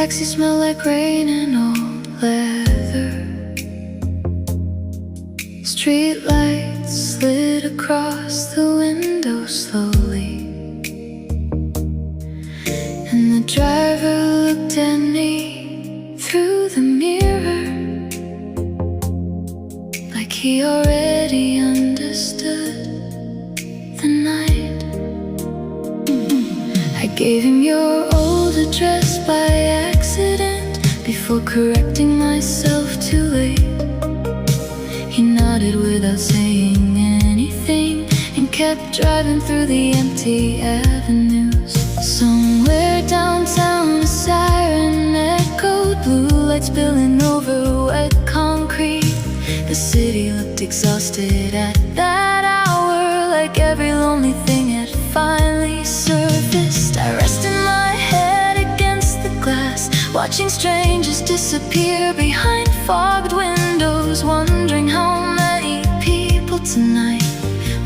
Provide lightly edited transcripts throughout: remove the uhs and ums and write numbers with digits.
taxi smelled like rain and old leather. Street lights slid across the window slowly, and the driver looked at me through the mirror, like he already understood the night. I gave him your old address by accident, before correcting myself too late. He nodded without saying anything, and kept driving through the empty avenues. Somewhere downtown a siren echoed, blue lights spilling over wet concrete. The city looked exhausted at that hour, like every lonely thing had finally surfaced. I rested my head against the glass, watching strangers disappear behind fogged windows, wondering how many people tonight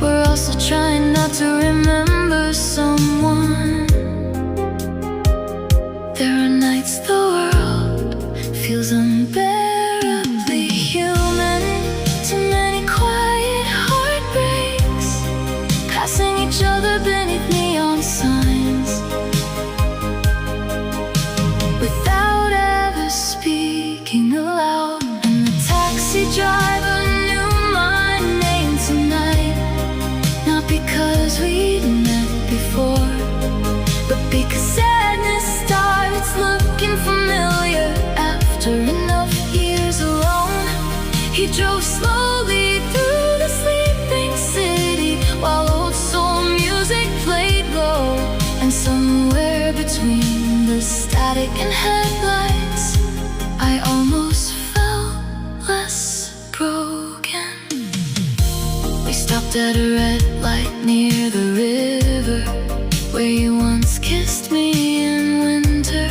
were also trying not to remember someone. There are nights the world feels unbearably human. Too many quiet heartbreaks, passing each other beneath neon signs, without ever speaking aloud. And the taxi driver knew my name tonight, not because we'd met before, but because sadness starts looking familiar after enough years alone. He drove slowly through the sleeping city, while old soul music played low. And somewhere between the static and headlights, I almost felt less broken. We stopped at a red light near the river, where you once kissed me in winter.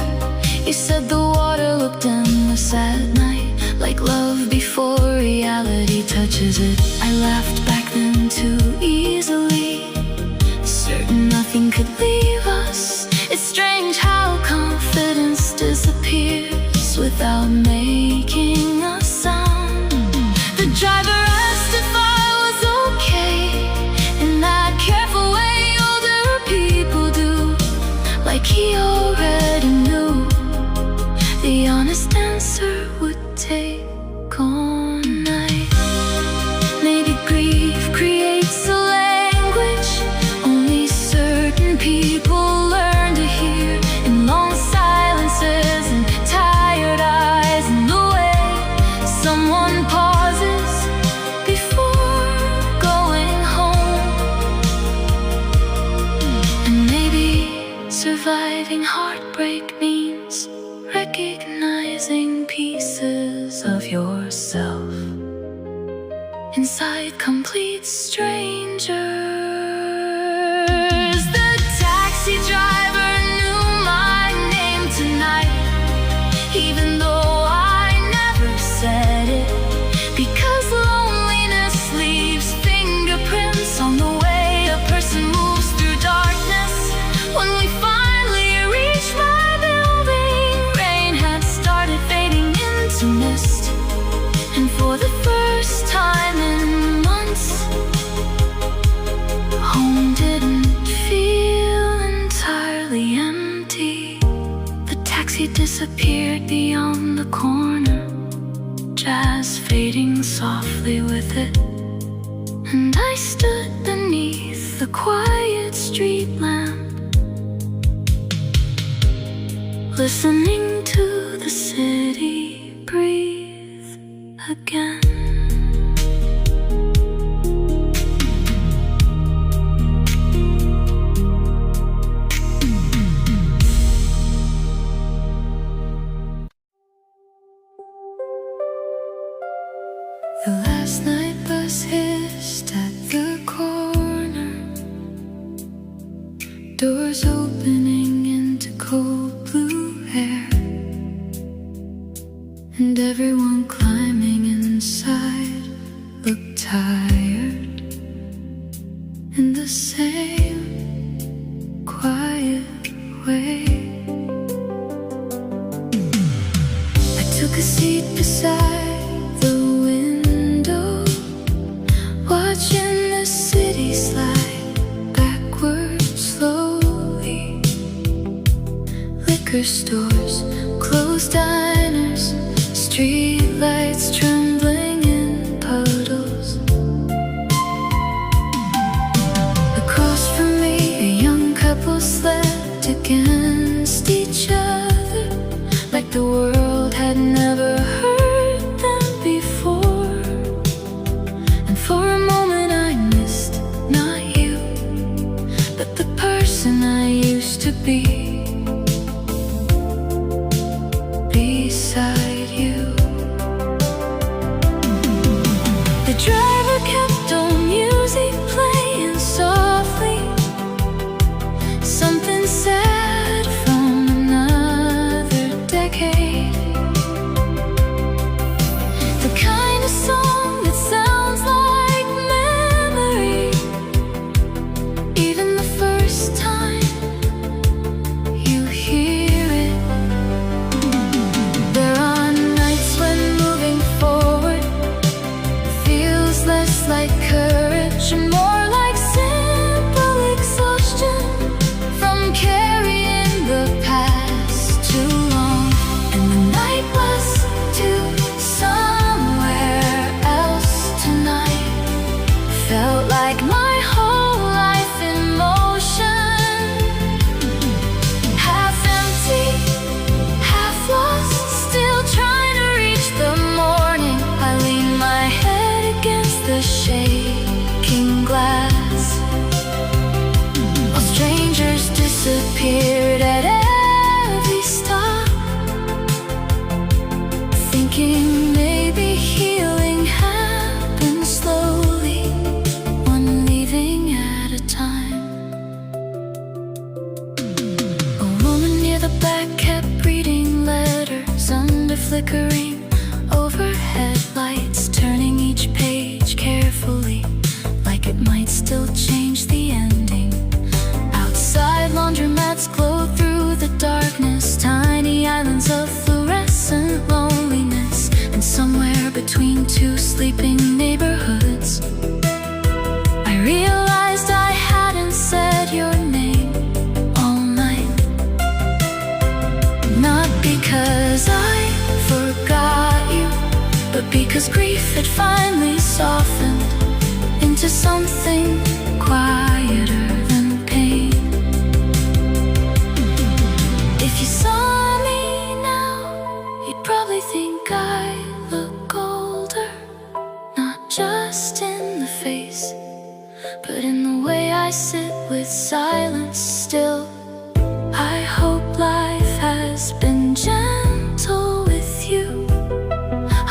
You said the water looked endless at night, like love before reality touches it. I laughed back then too easily, certain nothing could leave us. It's strange how confidence disappears without making a sound. The driver asked if I was okay, in that careful way older people do, like he already knew. The honest answer would take all night. Maybe grief creates a language only certain people learn to hear, in long silences and tired eyes, and the way someone pauses before going home. And maybe surviving heartbreak means recognizing pieces of yourself inside complete strangers. The taxi driver knew my name tonight, even though I never said it, because loneliness leaves fingerprints on the way a person moves through darkness. When we finally reached my building, rain had started fading into mist, and for the first time in months, home didn't feel entirely empty. The taxi disappeared beyond the corner, jazz fading softly with it, and I stood beneath the quiet street lamp, listening to the city breathe again. The last night bus hissed at the corner, doors opening into cold blue air, and everyone climbing inside looked tired in the same quiet way. seat beside the window, watching the city slide backwards slowly. Liquor stores, closed diners, street lights trembling in puddles. Across from me, a young couple slept against each other, like the world had never heard them before. And for a moment I missed, not you, but the person I used to be beside you. The driver kept on music playing softly, something sad from another decade. The kind of song that sounds like memory, even the first time you hear it. There are nights when moving forward feels less like courage and more like simple exhaustion from carrying the past too long. And the night was to somewhere else tonight. Felt like my whole life in motion, half empty, half lost, still trying to reach the morning. I lean my head against the shaking glass, while strangers disappeared at every stop, thinking maybe healing happens slowly, one leaving at a time. A woman near the back kept reading letters under flickering overhead lights, turning each page carefully, like it might still change the ending. Outside, laundromats glow through the darkness, tiny islands of fluorescent loneliness. And somewhere between two sleeping neighborhoods, I realized I hadn't said your name all night. Not because I forgot you, but because grief had finally softened into something quieter than pain. If you saw me now, you'd probably think I look older, not just in the face, but in the way I sit with silence still. I hope life has been gentle with you.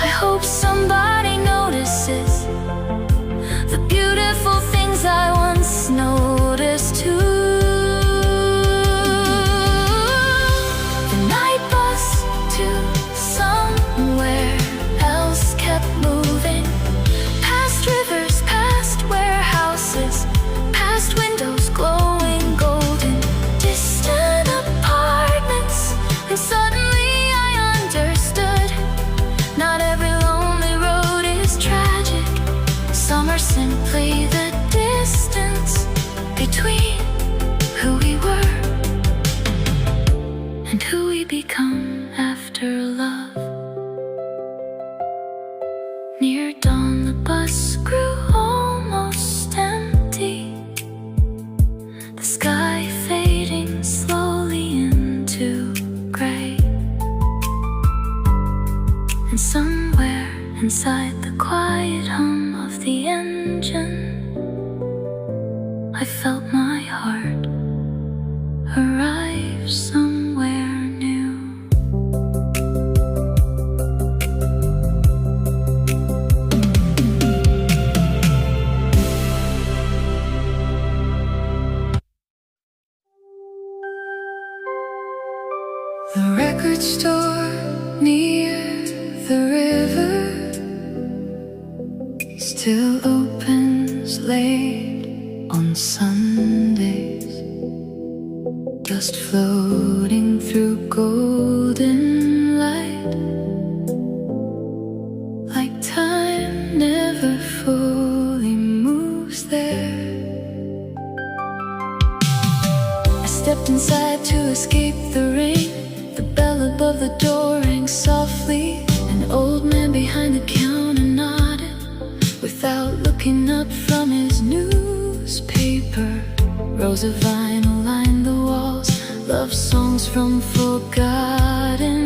I hope somebody notices the beautiful things I once noticed too. The night bus to somewhere else kept moving, past rivers, past warehouses, past windows glowing golden, distant apartments. And suddenly I understood, not every lonely road is tragic. Some are simply the distance between who we were and who we become after love. Near dawn, the bus grew almost empty, the sky fading slowly into gray. And somewhere inside the quiet hum of the engine, I felt my heart arrive somewhere new. The record store near the river still opens late on Sundays, dust floating through golden light. fully moves there. I stepped inside to escape the rain. The bell above the door rang softly. An old man behind the counter nodded without looking up from his newspaper. Rows of vinyl lined the walls, love songs from forgotten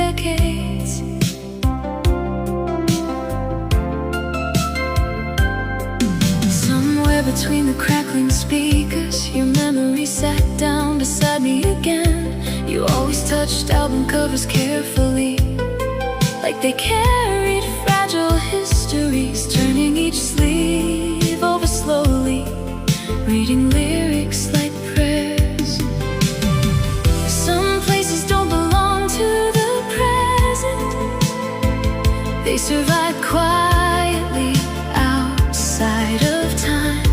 decades. Somewhere between the crackling speakers, your memory sat down beside me again. You always touched album covers carefully, like they carried fragile histories, turning each sleeve over slowly, reading lyrics like prayers. Some places don't belong to the present. They survive quietly outside of time,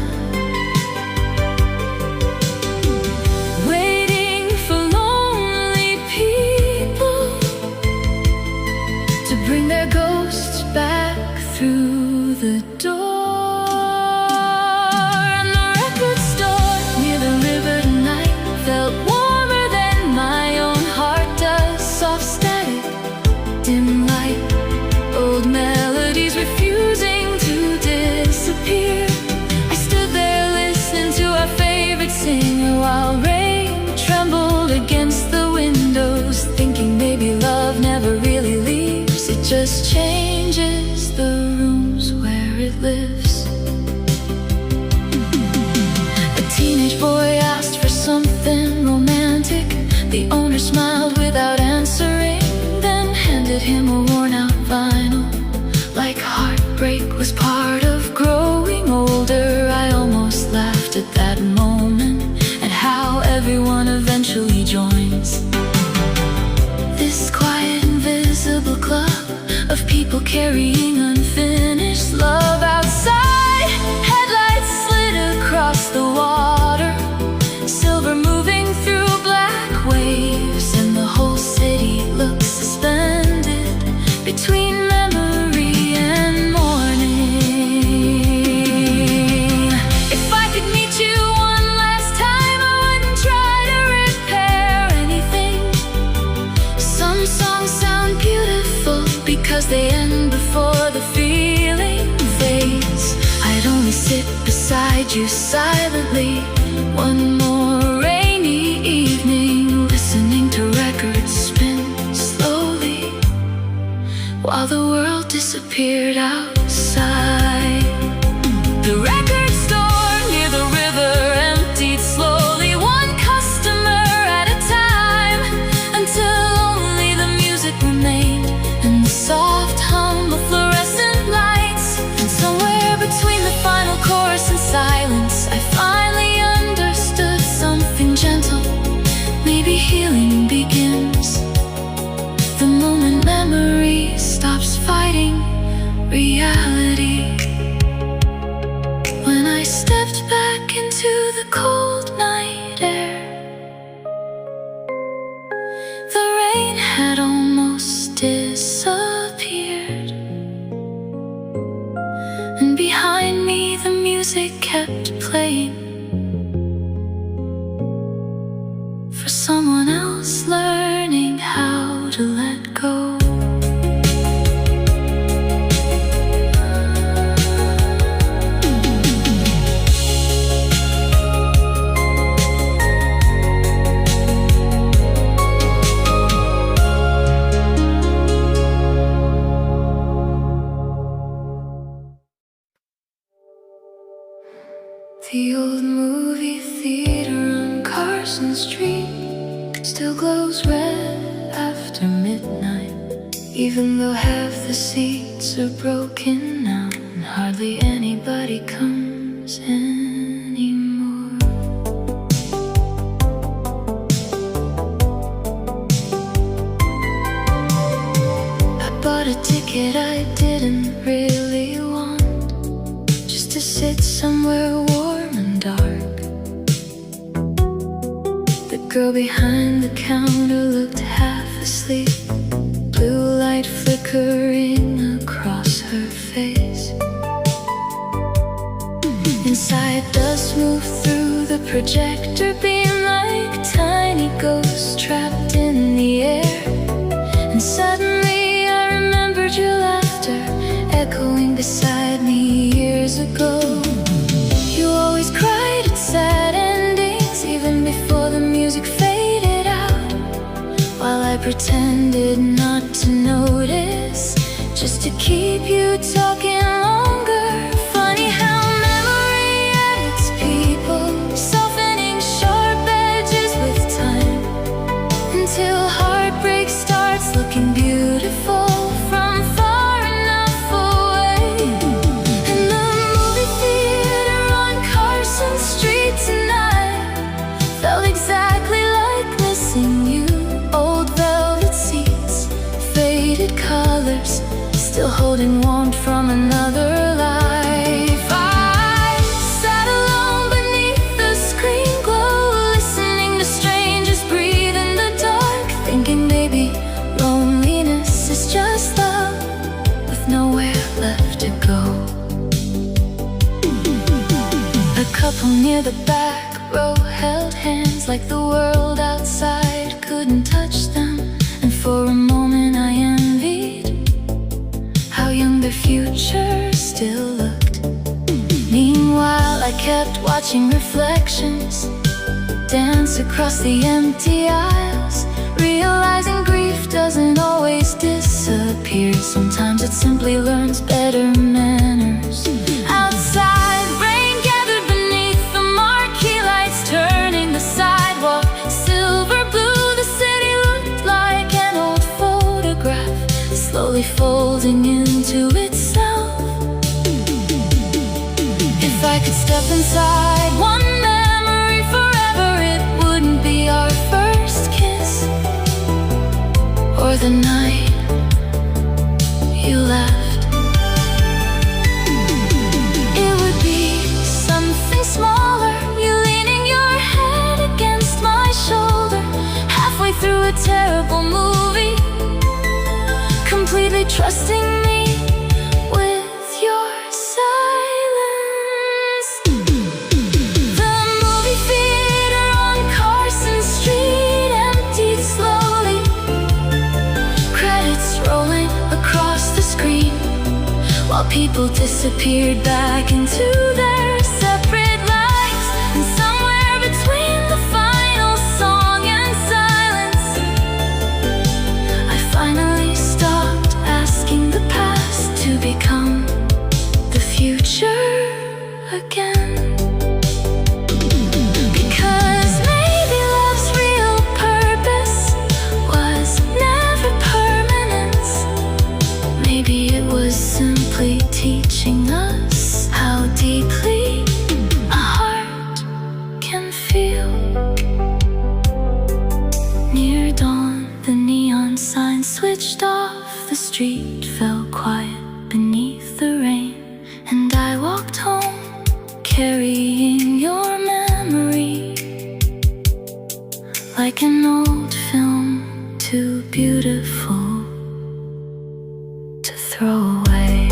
waiting for lonely people to bring their ghosts back through the door. Dim light, old melodies refusing to disappear. I stood there listening to our favorite singer while rain trembled against the windows, thinking maybe love never really leaves. It just changes the rooms where it lives. A teenage boy asked for something romantic. The owner smiled without answering, handed him a worn-out vinyl, like heartbreak was part of growing older. I almost laughed at that moment, and how everyone eventually joins this quiet, invisible club of people carrying unfinished love. Outside, headlights slid across the water, silver moving through black waves, and the whole city looks suspended between memory and morning. If I could meet you one last time, I wouldn't try to repair anything. Some songs sound beautiful because they end before the feeling fades. I'd only sit beside you silently one more rainy evening, listening to records spin slowly while the world disappeared outside. The record store near the river emptied slowly, one customer at a time, until only the music remained and the soft hum of fluorescent lights. And somewhere between the final chorus and silence, I finally understood something gentle. Maybe healing begins the moment memory stops fighting reality. When I stepped back into the cold night air, the rain had almost disappeared, and behind me the music kept playing for someone else learning how to let go. The old movie theater on Carson Street still glows red after midnight, even though half the seats are broken now and hardly anybody comes anymore. I bought a ticket I didn't really want, just to sit somewhere warm and dark. The girl behind the counter looked half asleep, blue light flickering across her face. Inside, dust move through the projector beam like tiny ghosts trapped in the air. And suddenly I remembered your laughter echoing beside me years ago. You always cried at sad endings, even before the music faded out, while I pretended not to notice, just to keep you talking longer. Funny how memory edits people, softening sharp edges with time, until heartbreak starts looking beautiful from far enough away. And the movie theater on Carson Street tonight felt exactly like missing you. Old velvet seats, faded colors, still holding warmth from another life. I sat alone beneath the screen glow, listening to strangers breathe in the dark, thinking maybe loneliness is just love with nowhere left to go. A couple near the back row held hands like the world outside couldn't touch them, and for a moment I envied how young their future still looked. Meanwhile, I kept watching reflections dance across the empty aisles, realizing grief doesn't always disappear. Sometimes it simply learns better manners. Outside, rain gathered beneath the marquee lights, turning the sidewalk silver blue. The city looked like an old photograph, slowly folding into itself. If I could step inside one memory forever, it wouldn't be our first kiss, or the night you left. It would be something smaller, you leaning your head against my shoulder, halfway through a terrible movie, completely trusting me with your silence. The movie theater on Carson Street emptied slowly, credits rolling across the screen, while people disappeared back into their separate lives. And somewhere between the final song and silence, I finally stopped asking the past to become the future again. Because maybe love's real purpose was never permanence. Maybe it was simply teaching us how deeply a heart can feel. Near dawn, the neon sign switched off, the street fell quiet beneath the rain, and I walked home carrying your memory like an old film, too beautiful to throw away.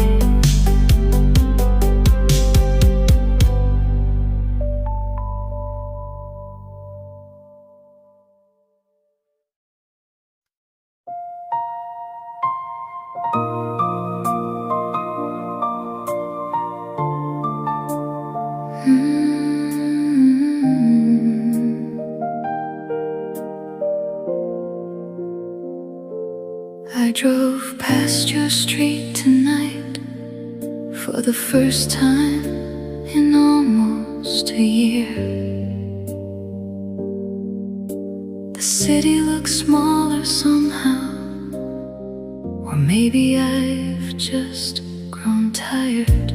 I drove past your street tonight for the first time in almost a year. The city looks smaller somehow, or maybe I've just grown tired.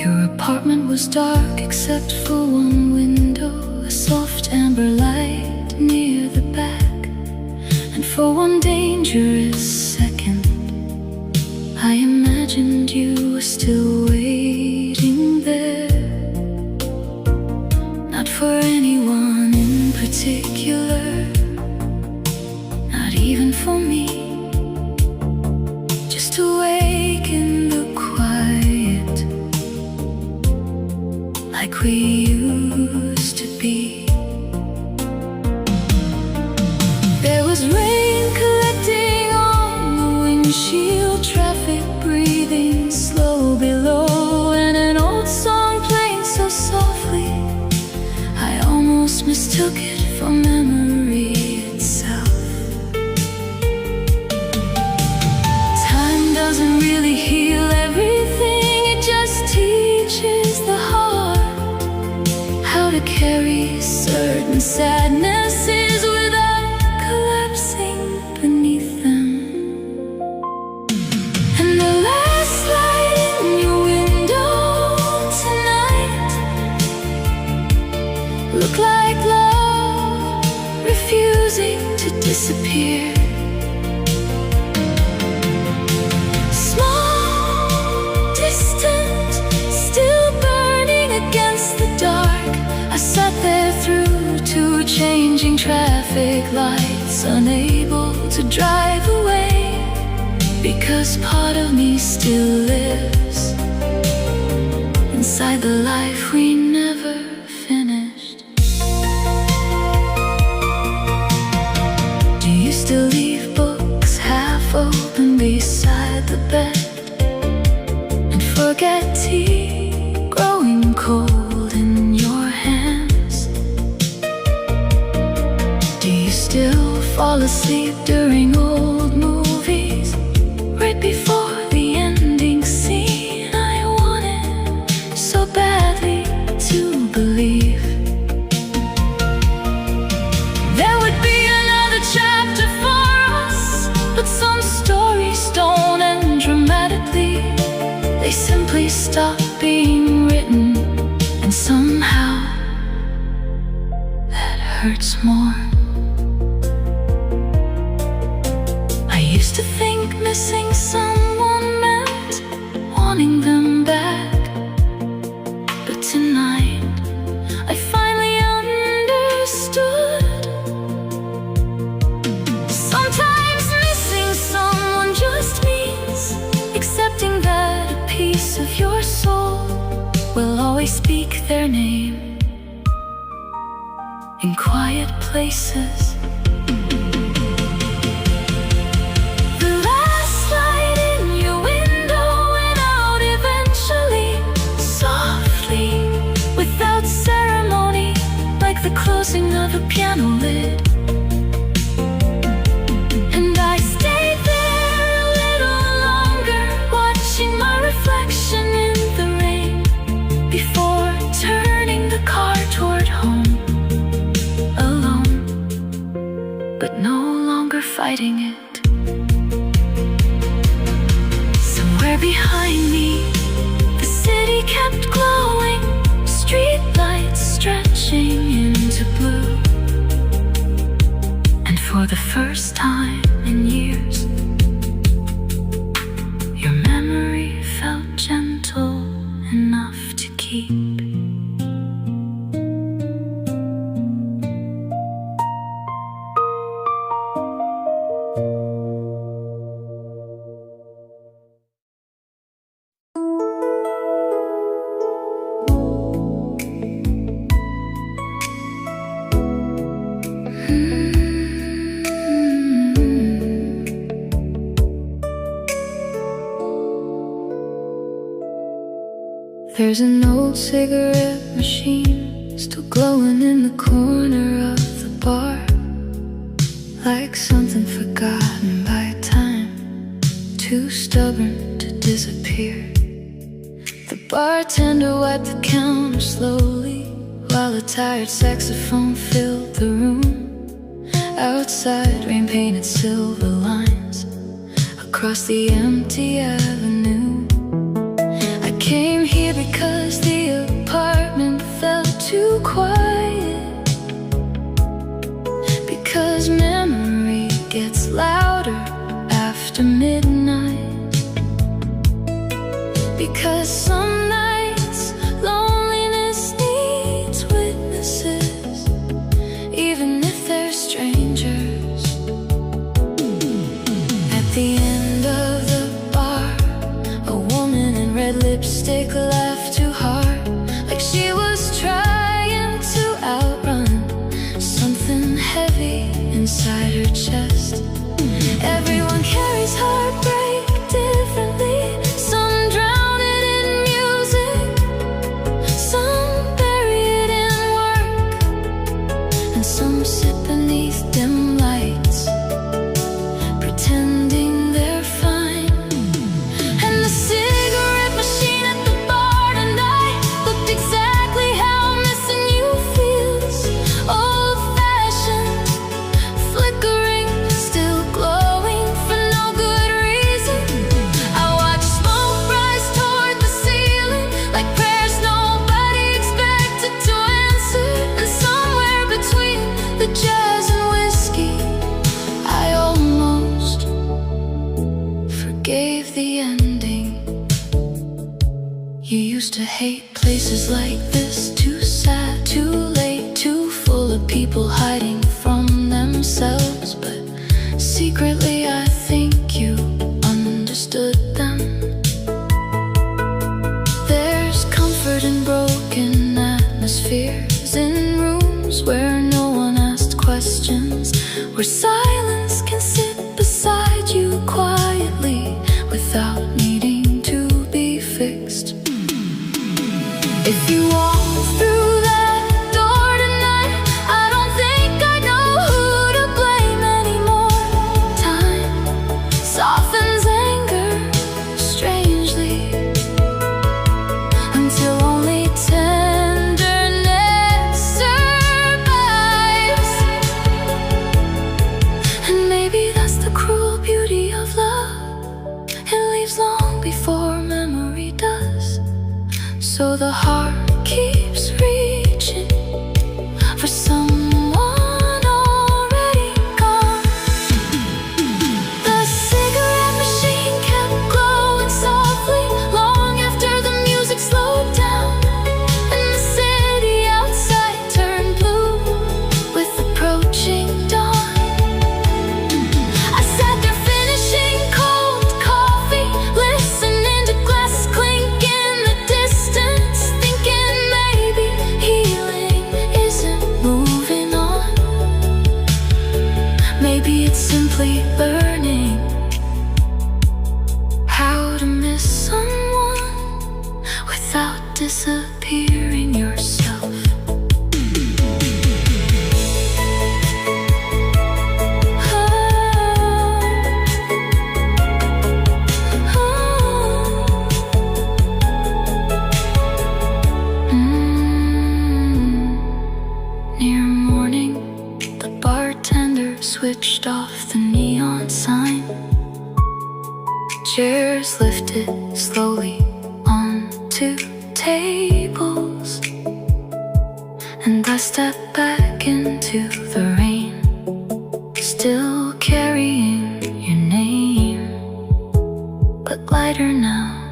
Your apartment was dark except for one window, a soft amber light near the back. And for one dangerous second, I imagined you were still waiting there. Not for anyone in particular, not even for me, just to wait was rain collecting on the windshield, traffic breathing slow below, and an old song playing so softly I almost mistook it for memory itself. Time doesn't really heal everything, it just teaches the heart how to carry certain sadnesses without collapsing beneath them. And the last light in your window tonight looked like love refusing to disappear. Small, distant, still burning against the dark, I sat there through two changing traffic lights, unable to drive away, because part of me still lives inside the life we never finished. Do you still leave books half open beside the bed and forget tea growing cold in your hands? Do you still fall asleep during old movies right before the ending scene? I wanted so badly to believe there would be another chapter for us, but some stories don't end dramatically. They simply stop being written, and somehow that hurts more. I used to think missing someone meant wanting them back, but tonight I finally understood. Sometimes missing someone just means accepting that a piece of your soul will always speak their name in quiet places. The last light in your window went out eventually, softly, without ceremony, like the closing of a piano lid. And I stayed there a little longer, watching my reflection in the rain, before turning the car toward home, alone, but no longer fighting it. Somewhere behind me, the city kept glowing, street lights stretching into blue. And for the first time in years, your memory felt gentle enough to keep. There's an old cigarette machine still glowing in the corner of the bar, like something forgotten by time, too stubborn to disappear. The bartender wiped the counter slowly, while a tired saxophone filled the room. Outside, rain painted silver lines across the empty avenue. I came here because the apartment felt too quiet, because memory gets louder after midnight, because some nights loneliness needs witnesses, even if they're strangers. At the end of the bar, a woman in red lipstick laughed too hard, like she was trying to outrun something heavy inside her chest. Everyone carries heartbreak differently. Some drown it in music, some bury it in work, and some sit beneath dim lights, pretending they're fine. And the cigarette machine at the bar tonight looked exactly how missing you feels. Old-fashioned, flickering, still glowing for no good reason. I watched smoke rise toward the ceiling like prayers nobody expected to answer. And somewhere between the jazz and whiskey, I almost forgave the ending. You used to hate places like this, too sad, too late, too full of people hiding from themselves. But secretly I think you understood them. There's comfort in broken atmospheres, in rooms where no one asked questions, where silence can sit beside you quietly without needing to be fixed. If you walk through that door tonight, I don't think I know who to blame anymore. Time softens anger strangely, until only tenderness survives. And maybe that's the cruel beauty of love. It leaves long before memory does. So the heart keeps reaching for someone already gone. The cigarette machine kept glowing softly long after the music slowed down, and the city outside turned blue with approaching dawn. I sat there finishing cold coffee, listening to glass clink in the distance, thinking maybe healing isn't moving on. Maybe it's simply learning how to miss someone without disappearing yourself. Near morning, the bartender switched off the neon sign. Chairs lifted slowly onto tables, and I stepped back into the rain, still carrying your name, but lighter now.